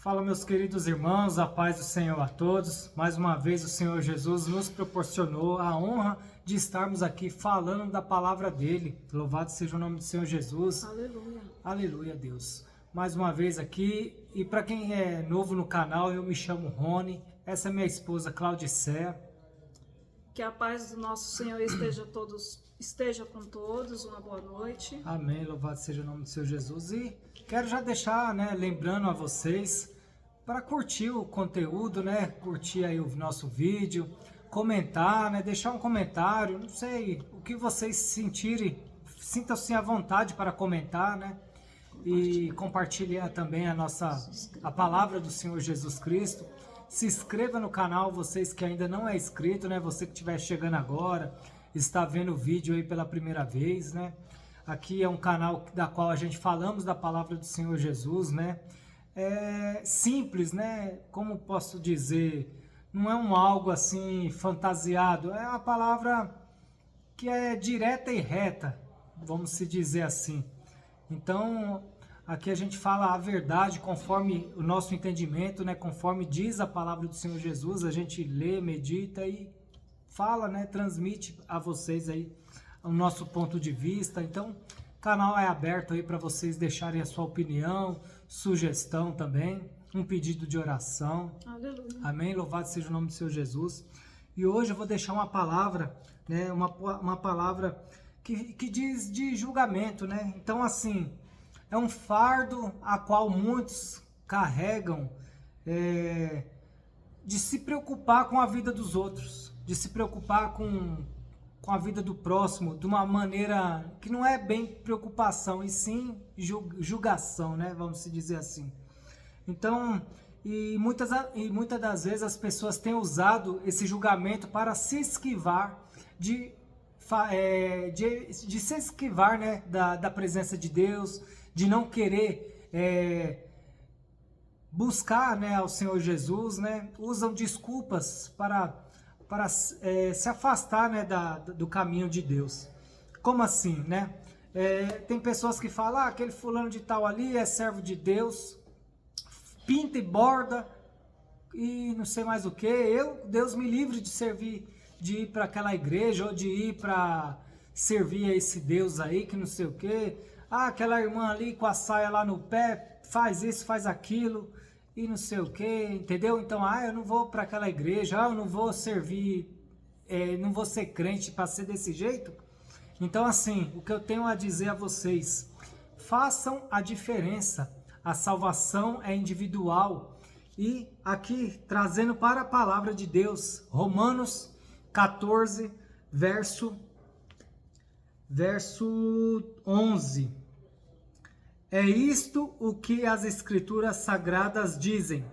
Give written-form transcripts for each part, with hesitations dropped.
Fala, meus queridos irmãos, a paz do Senhor a todos. Mais uma vez o Senhor Jesus nos proporcionou a honra de estarmos aqui falando da palavra dele. Louvado seja o nome do Senhor Jesus. Aleluia. Aleluia, Deus. Mais uma vez aqui, e para quem é novo no canal, eu me chamo Rony, essa é minha esposa Claudicéia. Que a paz do nosso Senhor esteja com todos. Uma boa noite. Amém, louvado seja o nome do Senhor Jesus. E quero já deixar, lembrando a vocês, para curtir o conteúdo, curtir aí o nosso vídeo, comentar, deixar um comentário, não sei, o que vocês sentirem, sintam-se à vontade para comentar, e compartilhar também a palavra do Senhor Jesus Cristo. Se inscreva no canal, vocês que ainda não é inscrito, você que estiver chegando agora, está vendo o vídeo aí pela primeira vez, Aqui é um canal da qual a gente falamos da palavra do Senhor Jesus, É simples, Como posso dizer, não é algo assim fantasiado, é uma palavra que é direta e reta, vamos se dizer assim. Então, aqui a gente fala a verdade conforme o nosso entendimento, conforme diz a palavra do Senhor Jesus, a gente lê, medita e fala, transmite a vocês aí o nosso ponto de vista. Então, o canal é aberto aí para vocês deixarem a sua opinião, sugestão também, um pedido de oração. Aleluia. Amém? Louvado seja o nome do Senhor Jesus. E hoje eu vou deixar uma palavra, uma palavra que diz de julgamento, Então, assim, é um fardo a qual muitos carregam, de se preocupar com a vida dos outros, de se preocupar com a vida do próximo, de uma maneira que não é bem preocupação, e sim julgação, vamos se dizer assim. Então, e muitas das vezes as pessoas têm usado esse julgamento para se esquivar de se esquivar, da presença de Deus, de não querer buscar, ao Senhor Jesus, Usam desculpas para se afastar, do caminho de Deus. Como assim, tem pessoas que falam, aquele fulano de tal ali é servo de Deus, pinta e borda e não sei mais o que. Deus me livre de servir, de ir para aquela igreja ou de ir para servir a esse Deus aí que não sei o que. Aquela irmã ali com a saia lá no pé faz isso, faz aquilo e não sei o que, entendeu? Então, eu não vou para aquela igreja, eu não vou servir, não vou ser crente para ser desse jeito. Então, assim, o que eu tenho a dizer a vocês, façam a diferença. A salvação é individual. E aqui, trazendo para a palavra de Deus, Romanos 14, verso 11. É isto o que as escrituras sagradas dizem.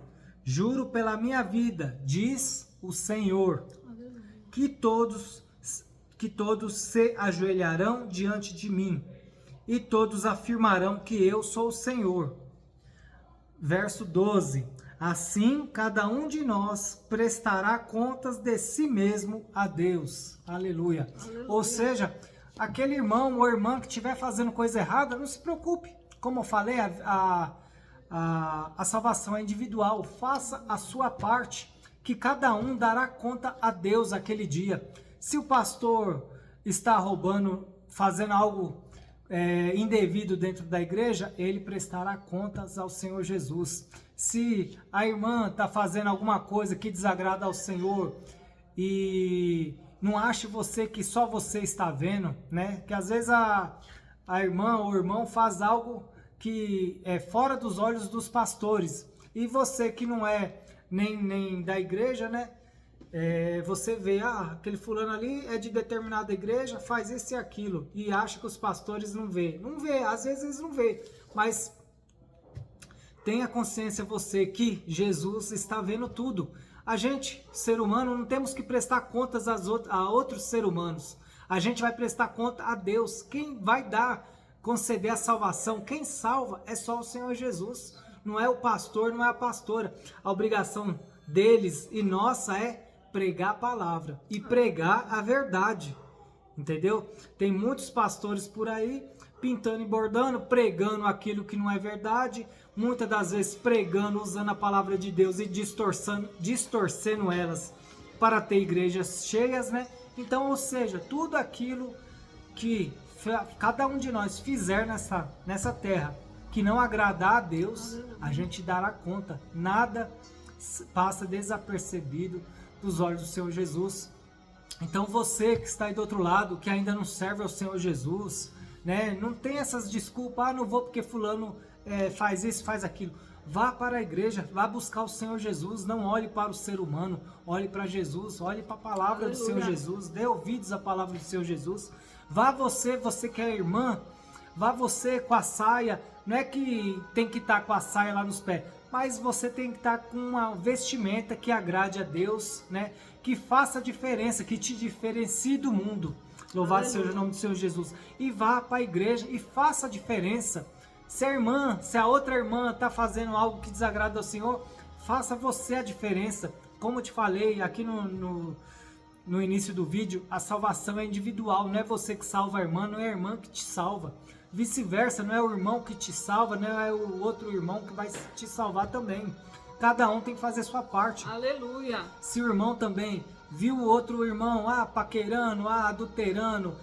Juro pela minha vida, diz o Senhor, que todos se ajoelharão diante de mim, e todos afirmarão que eu sou o Senhor. Verso 12. Assim, cada um de nós prestará contas de si mesmo a Deus. Aleluia. Aleluia. Ou seja, aquele irmão ou irmã que estiver fazendo coisa errada, não se preocupe. Como eu falei, a salvação é individual. Faça a sua parte, que cada um dará conta a Deus aquele dia. Se o pastor está roubando, fazendo algo indevido dentro da igreja, ele prestará contas ao Senhor Jesus. Se a irmã está fazendo alguma coisa que desagrada ao Senhor e não ache você que só você está vendo, que às vezes a irmã ou o irmão faz algo que é fora dos olhos dos pastores, e você que não é nem da igreja, você vê, aquele fulano ali é de determinada igreja, faz isso e aquilo, e acha que os pastores não vê. Não vê, às vezes eles não vê, mas tenha consciência você que Jesus está vendo tudo. A gente, ser humano, não temos que prestar contas a outros seres humanos. A gente vai prestar conta a Deus. Quem vai conceder a salvação, quem salva é só o Senhor Jesus. Não é o pastor, não é a pastora. A obrigação deles e nossa é pregar a palavra e pregar a verdade. Entendeu? Tem muitos pastores por aí pintando e bordando, pregando aquilo que não é verdade, muitas das vezes pregando, usando a palavra de Deus e distorcendo elas para ter igrejas cheias, né? Então, ou seja, tudo aquilo que cada um de nós fizer nessa terra que não agradar a Deus, a gente dará conta. Nada passa desapercebido dos olhos do Senhor Jesus. Então você que está aí do outro lado, que ainda não serve ao Senhor Jesus, né? Não tem essas desculpas, não vou porque fulano faz isso, faz aquilo. Vá para a igreja, vá buscar o Senhor Jesus, não olhe para o ser humano, olhe para Jesus, olhe para a palavra do Senhor Jesus, dê ouvidos à palavra do Senhor Jesus. Vá você que é irmã, vá você com a saia, não é que tem que estar com a saia lá nos pés, mas você tem que estar com uma vestimenta que agrade a Deus, né? Que faça diferença, que te diferencie do mundo. Louvado seja o nome do Senhor Jesus. E vá para a igreja e faça a diferença. Se a outra irmã está fazendo algo que desagrada ao Senhor, faça você a diferença. Como eu te falei aqui no início do vídeo, a salvação é individual. Não é você que salva a irmã, não é a irmã que te salva. Vice-versa, não é o irmão que te salva, não é o outro irmão que vai te salvar também. Cada um tem que fazer sua parte. Aleluia. Se o irmão também viu o outro irmão paquerando, adulterando,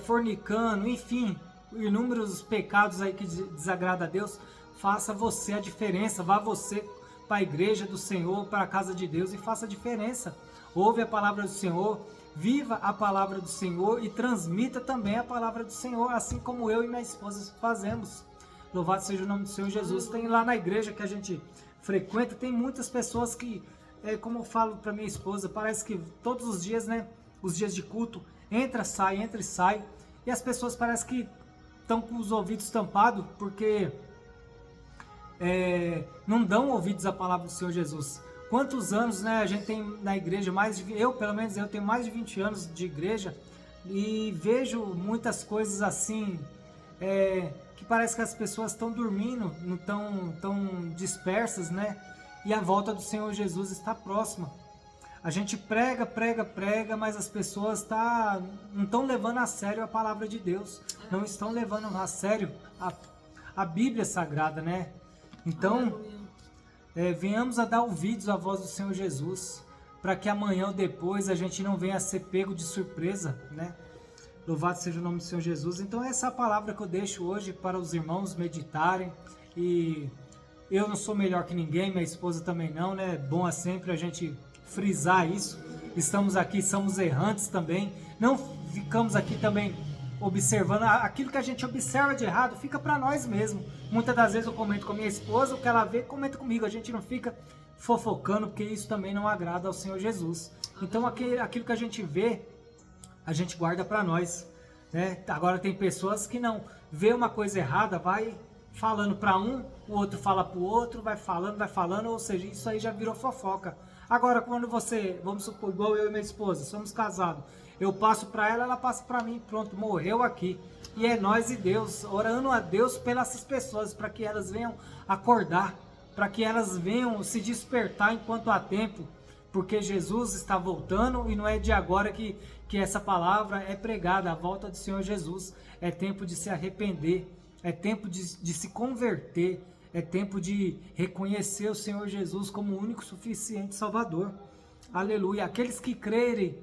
fornicando, enfim, inúmeros pecados aí que desagradam a Deus, faça você a diferença. Vá você para a igreja do Senhor, para a casa de Deus e faça a diferença. Ouve a palavra do Senhor, viva a palavra do Senhor e transmita também a palavra do Senhor, assim como eu e minha esposa fazemos. Louvado seja o nome do Senhor Jesus. Tem lá na igreja que a gente frequenta, tem muitas pessoas que, como eu falo para minha esposa, parece que todos os dias, né, os dias de culto, entra e sai, e as pessoas parecem que estão com os ouvidos tampados, porque não dão ouvidos à palavra do Senhor Jesus. Quantos anos, né, a gente tem na igreja, pelo menos eu tenho mais de 20 anos de igreja, e vejo muitas coisas assim, que parece que as pessoas estão dormindo, não tão dispersas, né, e a volta do Senhor Jesus está próxima. A gente prega, mas as pessoas não estão levando a sério a palavra de Deus. Não estão levando a sério a Bíblia Sagrada, né? Então, venhamos a dar ouvidos à voz do Senhor Jesus, para que amanhã ou depois a gente não venha a ser pego de surpresa, né? Louvado seja o nome do Senhor Jesus. Então essa é a palavra que eu deixo hoje para os irmãos meditarem. E eu não sou melhor que ninguém, minha esposa também não, né? Bom é sempre a gente frisar isso. Estamos aqui, somos errantes também. Não ficamos aqui também observando. Aquilo que a gente observa de errado fica para nós mesmos. Muitas das vezes eu comento com a minha esposa, o que ela vê, comenta comigo. A gente não fica fofocando, porque isso também não agrada ao Senhor Jesus. Então aquilo que a gente vê, a gente guarda para nós, né? Agora tem pessoas que não vê uma coisa errada, vai falando para um, o outro fala para o outro, vai falando, ou seja, isso aí já virou fofoca. Agora quando você, vamos supor, igual eu e minha esposa, somos casados, eu passo para ela, ela passa para mim, pronto, morreu aqui. E é nós e Deus, orando a Deus pelas pessoas, para que elas venham acordar, para que elas venham se despertar enquanto há tempo, porque Jesus está voltando e não é de agora que essa palavra é pregada, a volta do Senhor Jesus. É tempo de se arrepender, é tempo de se converter, é tempo de reconhecer o Senhor Jesus como o único suficiente Salvador. Aleluia. Aqueles que crerem,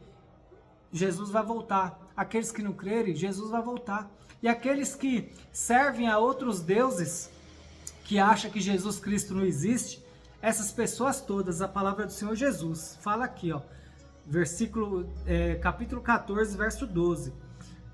Jesus vai voltar. Aqueles que não crerem, Jesus vai voltar. E aqueles que servem a outros deuses, que acham que Jesus Cristo não existe, essas pessoas todas, a palavra do Senhor Jesus fala aqui, ó, capítulo 14, verso 12.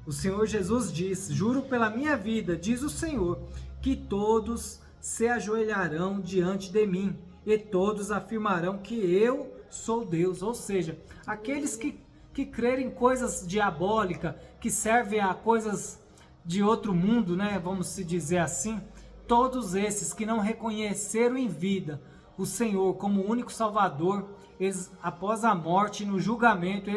O Senhor Jesus diz: juro pela minha vida, diz o Senhor, que todos se ajoelharão diante de mim, e todos afirmarão que eu sou Deus. Ou seja, aqueles que crerem em coisas diabólicas, que servem a coisas de outro mundo, né, vamos se dizer assim, todos esses que não reconheceram em vida o Senhor como o único Salvador, eles, após a morte, no julgamento,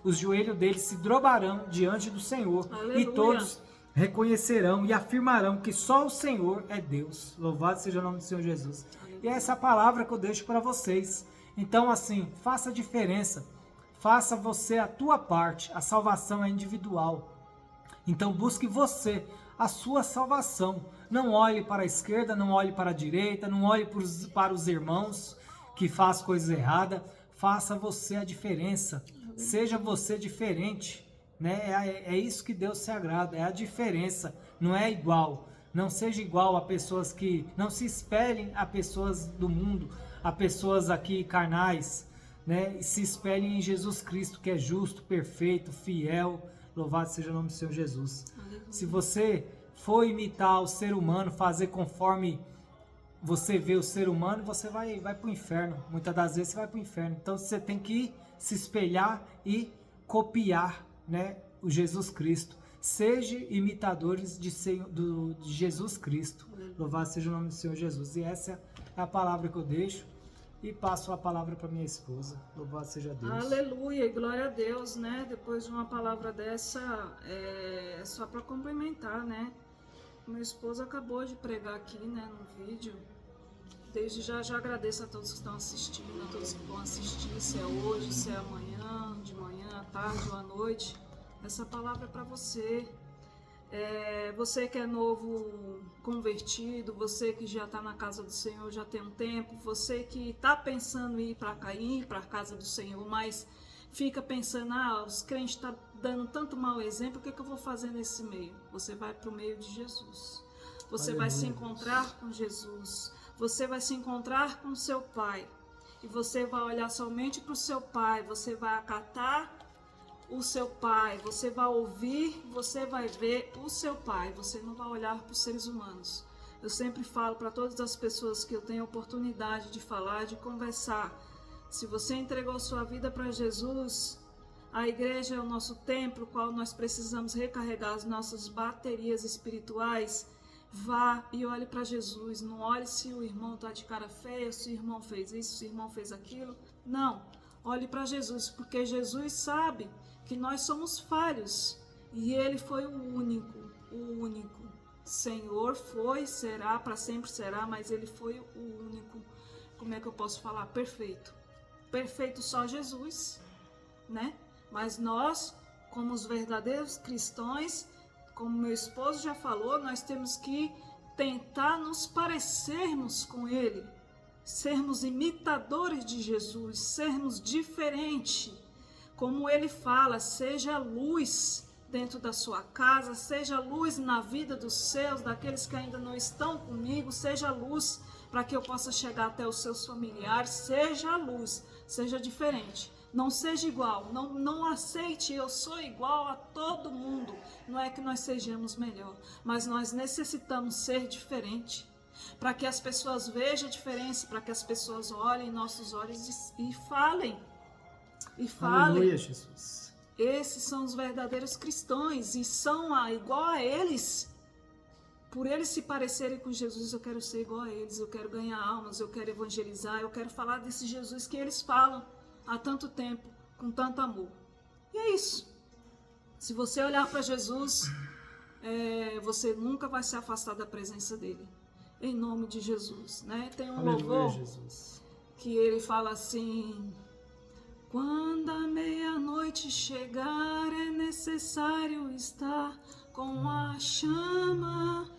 os joelhos deles se dobrarão diante do Senhor. Aleluia. E todos reconhecerão e afirmarão que só o Senhor é Deus. Louvado seja o nome do Senhor Jesus. Aleluia. E é essa palavra que eu deixo para vocês. Então, assim, faça a diferença. Faça você a tua parte. A salvação é individual. Então, busque você a sua salvação. Não olhe para a esquerda, não olhe para a direita, não olhe para os irmãos que fazem coisas erradas. Faça você a diferença. Seja você diferente. Né? É isso que Deus se agrada, é a diferença, não é igual. Não seja igual a pessoas que... Não se espelhem a pessoas do mundo, a pessoas aqui carnais, né? E se espelhem em Jesus Cristo, que é justo, perfeito, fiel. Louvado seja o nome do Senhor Jesus. Se você for imitar o ser humano, fazer conforme você vê o ser humano, você vai para o inferno. Muitas das vezes você vai para o inferno. Então você tem que se espelhar e copiar, né, o Jesus Cristo. Seja imitadores de Jesus Cristo. Louvado seja o nome do Senhor Jesus. E essa é a palavra que eu deixo. E passo a palavra para minha esposa. Louvado seja Deus. Aleluia e glória a Deus, né? Depois de uma palavra dessa, só para complementar, né? Meu esposo acabou de pregar aqui, né, no vídeo. Desde já agradeço a todos que estão assistindo, a todos que vão assistir, se é hoje, se é amanhã, de manhã, à tarde ou à noite. Essa palavra é para você. Você que é novo convertido, você que já está na casa do Senhor já tem um tempo, você que está pensando em ir para Caim, para a casa do Senhor, mas fica pensando, os crentes estão dando tanto mau exemplo, o que eu vou fazer nesse meio? Você vai para o meio de Jesus. Você vai se encontrar com Jesus. Você vai se encontrar com seu Pai. E você vai olhar somente para o seu Pai. Você vai acatar o seu Pai, você vai ouvir, você vai ver o seu Pai, você não vai olhar para os seres humanos. Eu sempre falo para todas as pessoas que eu tenho oportunidade de falar, de conversar, se você entregou sua vida para Jesus, a igreja é o nosso templo, qual nós precisamos recarregar as nossas baterias espirituais. Vá e olhe para Jesus, não olhe se o irmão está de cara feia, se o irmão fez isso, se o irmão fez aquilo. Não, olhe para Jesus, porque Jesus sabe que nós somos falhos e Ele foi o único. Senhor foi, será, para sempre será, mas Ele foi o único, como é que eu posso falar? Perfeito. Perfeito só Jesus, né? Mas nós, como os verdadeiros cristãos, como meu esposo já falou, nós temos que tentar nos parecermos com Ele, sermos imitadores de Jesus, sermos diferentes. Como ele fala, seja luz dentro da sua casa, seja luz na vida dos seus, daqueles que ainda não estão comigo, seja luz para que eu possa chegar até os seus familiares, seja luz, seja diferente, não seja igual, não aceite eu sou igual a todo mundo, não é que nós sejamos melhor, mas nós necessitamos ser diferente, para que as pessoas vejam a diferença, para que as pessoas olhem em nossos olhos e falem. Aleluia, Jesus. Esses são os verdadeiros cristãos e são igual a eles. Por eles se parecerem com Jesus, eu quero ser igual a eles, eu quero ganhar almas, eu quero evangelizar, eu quero falar desse Jesus que eles falam há tanto tempo, com tanto amor. E é isso. Se você olhar para Jesus, você nunca vai se afastar da presença dele. Em nome de Jesus, né? Tem um louvor que ele fala assim: quando a meia-noite chegar, é necessário estar com a chama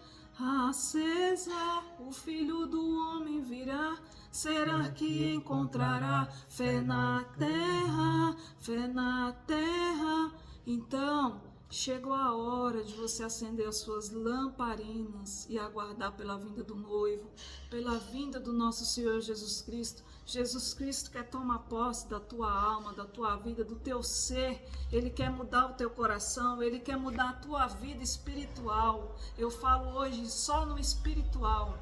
acesa. O Filho do Homem virá, será que encontrará fé na terra, fé na terra? Então, chegou a hora de você acender as suas lamparinas e aguardar pela vinda do noivo, pela vinda do nosso Senhor Jesus Cristo. Jesus Cristo quer tomar posse da tua alma, da tua vida, do teu ser. Ele quer mudar o teu coração, Ele quer mudar a tua vida espiritual. Eu falo hoje só no espiritual.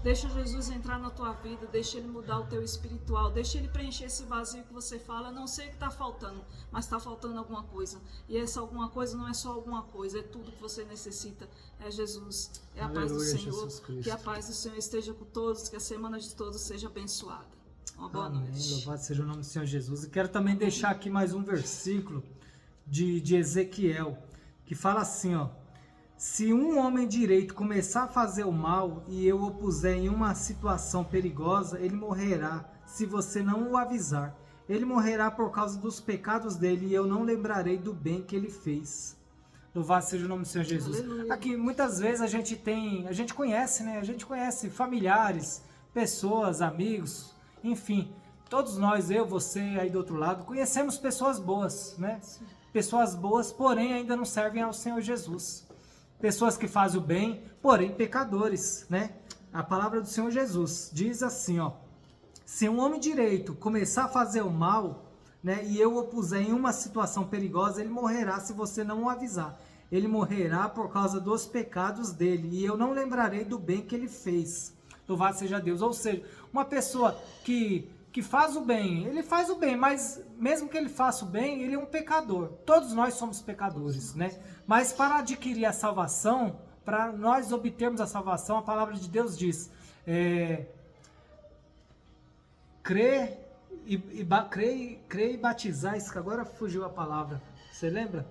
Deixa Jesus entrar na tua vida, deixa Ele mudar o teu espiritual, deixa Ele preencher esse vazio que você fala. Não sei o que está faltando, mas está faltando alguma coisa. E essa alguma coisa não é só alguma coisa, é tudo que você necessita. É Jesus, é a paz do Senhor. Que a paz do Senhor esteja com todos, que a semana de todos seja abençoada. Uma boa noite. Louvado seja o nome do Senhor Jesus. E quero também deixar aqui mais um versículo de Ezequiel, que fala assim, ó: se um homem direito começar a fazer o mal e eu o puser em uma situação perigosa, ele morrerá, se você não o avisar. Ele morrerá por causa dos pecados dele e eu não lembrarei do bem que ele fez. Louvado seja o nome do Senhor Jesus. Aleluia. Aqui, muitas vezes a gente conhece, né? A gente conhece familiares, pessoas, amigos, enfim. Todos nós, eu, você aí do outro lado, conhecemos pessoas boas, né? Pessoas boas, porém ainda não servem ao Senhor Jesus. Pessoas que fazem o bem, porém pecadores, né? A palavra do Senhor Jesus diz assim, ó: se um homem direito começar a fazer o mal, né, e eu o puser em uma situação perigosa, ele morrerá se você não o avisar. Ele morrerá por causa dos pecados dele, e eu não lembrarei do bem que ele fez. Louvado seja Deus. Ou seja, uma pessoa que faz o bem, ele faz o bem, mas mesmo que ele faça o bem, ele é um pecador. Todos nós somos pecadores, né? Mas para adquirir a salvação, para nós obtermos a salvação, a palavra de Deus diz: crer e batizar. Isso que agora fugiu a palavra. Você lembra?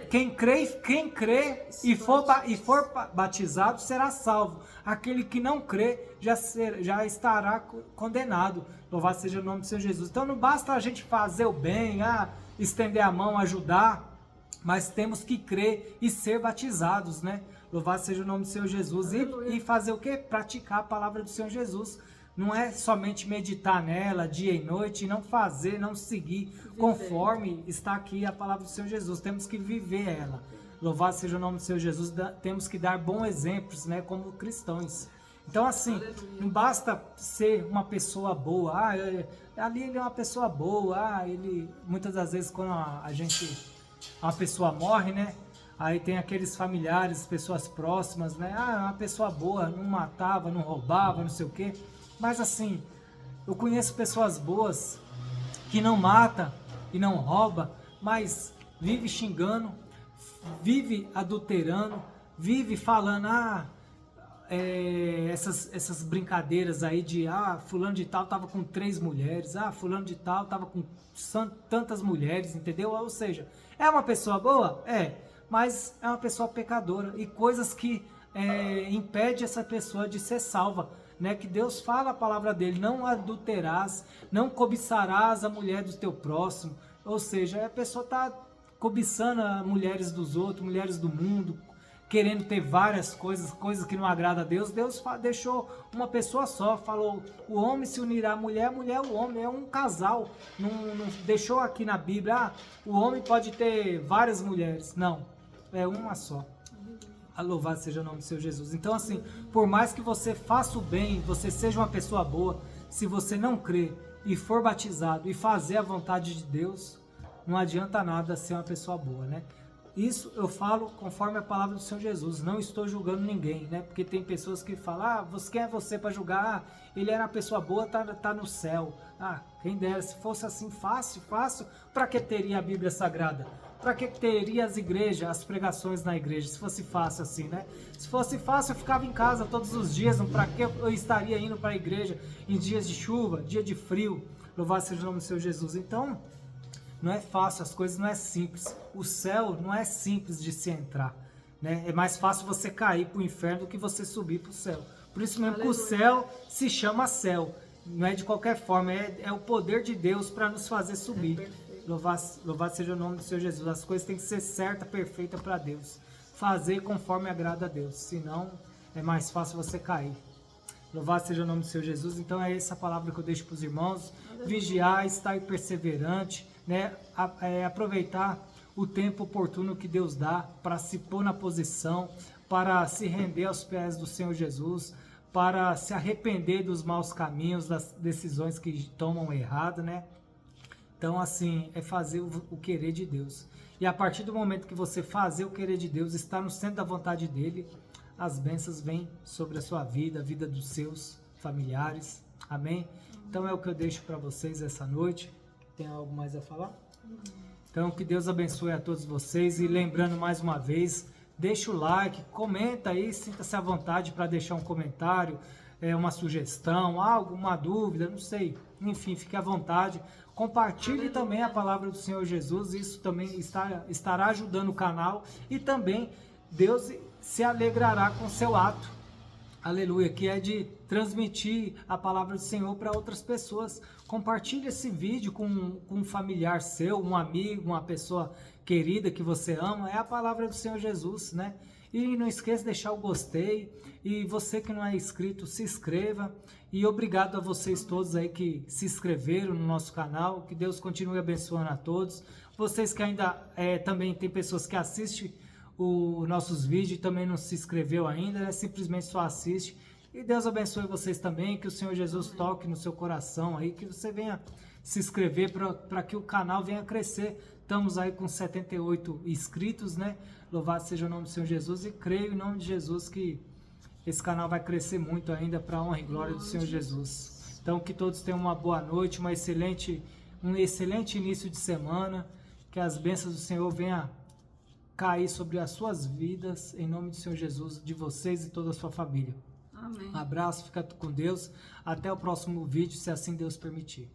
Quem crê e for batizado será salvo. Aquele que não crê já estará condenado. Louvado seja o nome do Senhor Jesus. Então não basta a gente fazer o bem, estender a mão, ajudar, mas temos que crer e ser batizados, né? Louvado seja o nome do Senhor Jesus. E fazer o quê? Praticar a palavra do Senhor Jesus. Não é somente meditar nela dia e noite, não fazer, não seguir conforme está aqui a palavra do Senhor Jesus. Temos que viver ela. Louvado seja o nome do Senhor Jesus. Temos que dar bons exemplos, né, como cristãos. Então, assim, não basta ser uma pessoa boa. Ali ele é uma pessoa boa. Ele, muitas das vezes, quando uma pessoa morre, né? Aí tem aqueles familiares, pessoas próximas, né? É uma pessoa boa, não matava, não roubava, não sei o quê. Mas assim, eu conheço pessoas boas que não matam e não roubam, mas vive xingando, vive adulterando, vive falando essas brincadeiras aí de fulano de tal tava com 3 mulheres, fulano de tal tava com tantas mulheres, entendeu? Ou seja, é uma pessoa boa? Mas é uma pessoa pecadora e coisas que impede essa pessoa de ser salva. Né, que Deus fala a palavra dele: não adulterás, não cobiçarás a mulher do teu próximo. Ou seja, a pessoa está cobiçando as mulheres dos outros, mulheres do mundo, querendo ter várias coisas que não agradam a Deus. Deus deixou uma pessoa só, falou: o homem se unirá à mulher, a mulher ao homem, é um casal. Não deixou aqui na Bíblia, o homem pode ter várias mulheres. Não, é uma só. Louvado seja o nome do Senhor Jesus. Então, assim, por mais que você faça o bem, você seja uma pessoa boa, se você não crer e for batizado e fazer a vontade de Deus, não adianta nada ser uma pessoa boa, né? Isso eu falo conforme a palavra do Senhor Jesus. Não estou julgando ninguém, né? Porque tem pessoas que falam: quem é você para julgar? Ele era uma pessoa boa, tá no céu. Quem dera, se fosse assim fácil, para que teria a Bíblia Sagrada? Para que teria as igrejas, as pregações na igreja, se fosse fácil assim, né? Se fosse fácil, eu ficava em casa todos os dias. Para que eu estaria indo para a igreja em dias de chuva, dia de frio? Louvado seja o nome do Senhor Jesus. Então, não é fácil, as coisas não é simples. O céu não é simples de se entrar, né? É mais fácil você cair para o inferno do que você subir para o céu. Por isso mesmo que o céu se chama céu. Não é de qualquer forma, é o poder de Deus para nos fazer subir. Louvado seja o nome do Senhor Jesus. As coisas têm que ser certas, perfeitas para Deus. Fazer conforme agrada a Deus. Senão, é mais fácil você cair. Louvado seja o nome do Senhor Jesus. Então, é essa palavra que eu deixo para os irmãos. Vigiar, estar perseverante, né? Aproveitar o tempo oportuno que Deus dá para se pôr na posição, para se render aos pés do Senhor Jesus, para se arrepender dos maus caminhos, das decisões que tomam errado, né? Então, assim, é fazer o querer de Deus. E a partir do momento que você fazer o querer de Deus, estar no centro da vontade dele, as bênçãos vêm sobre a sua vida, a vida dos seus familiares. Amém? Então, é o que eu deixo para vocês essa noite. Tem algo mais a falar? Então, que Deus abençoe a todos vocês. E lembrando mais uma vez, deixa o like, comenta aí, sinta-se à vontade para deixar um comentário, uma sugestão, alguma dúvida, não sei. Enfim, fique à vontade. Compartilhe também a palavra do Senhor Jesus, isso também estará ajudando o canal e também Deus se alegrará com seu ato. aleluia, que é de transmitir a palavra do Senhor para outras pessoas. Compartilhe esse vídeo com um familiar seu, um amigo, uma pessoa querida que você ama. É a palavra do Senhor Jesus, né? E não esqueça de deixar o gostei. E você que não é inscrito, se inscreva. E obrigado a vocês todos aí que se inscreveram no nosso canal. Que Deus continue abençoando a todos. Vocês que ainda também tem pessoas que assistem os nossos vídeos e também não se inscreveu ainda, né? Simplesmente só assiste. E Deus abençoe vocês também, que o Senhor Jesus toque no seu coração aí, que você venha se inscrever para que o canal venha crescer. Estamos aí com 78 inscritos, né? Louvado seja o nome do Senhor Jesus e creio em nome de Jesus que esse canal vai crescer muito ainda para a honra e glória do Senhor Jesus. Então que todos tenham uma boa noite, um excelente início de semana, que as bênçãos do Senhor venham cair sobre as suas vidas, em nome do Senhor Jesus, de vocês e toda a sua família. Amém. Um abraço, fica com Deus. Até o próximo vídeo, se assim Deus permitir.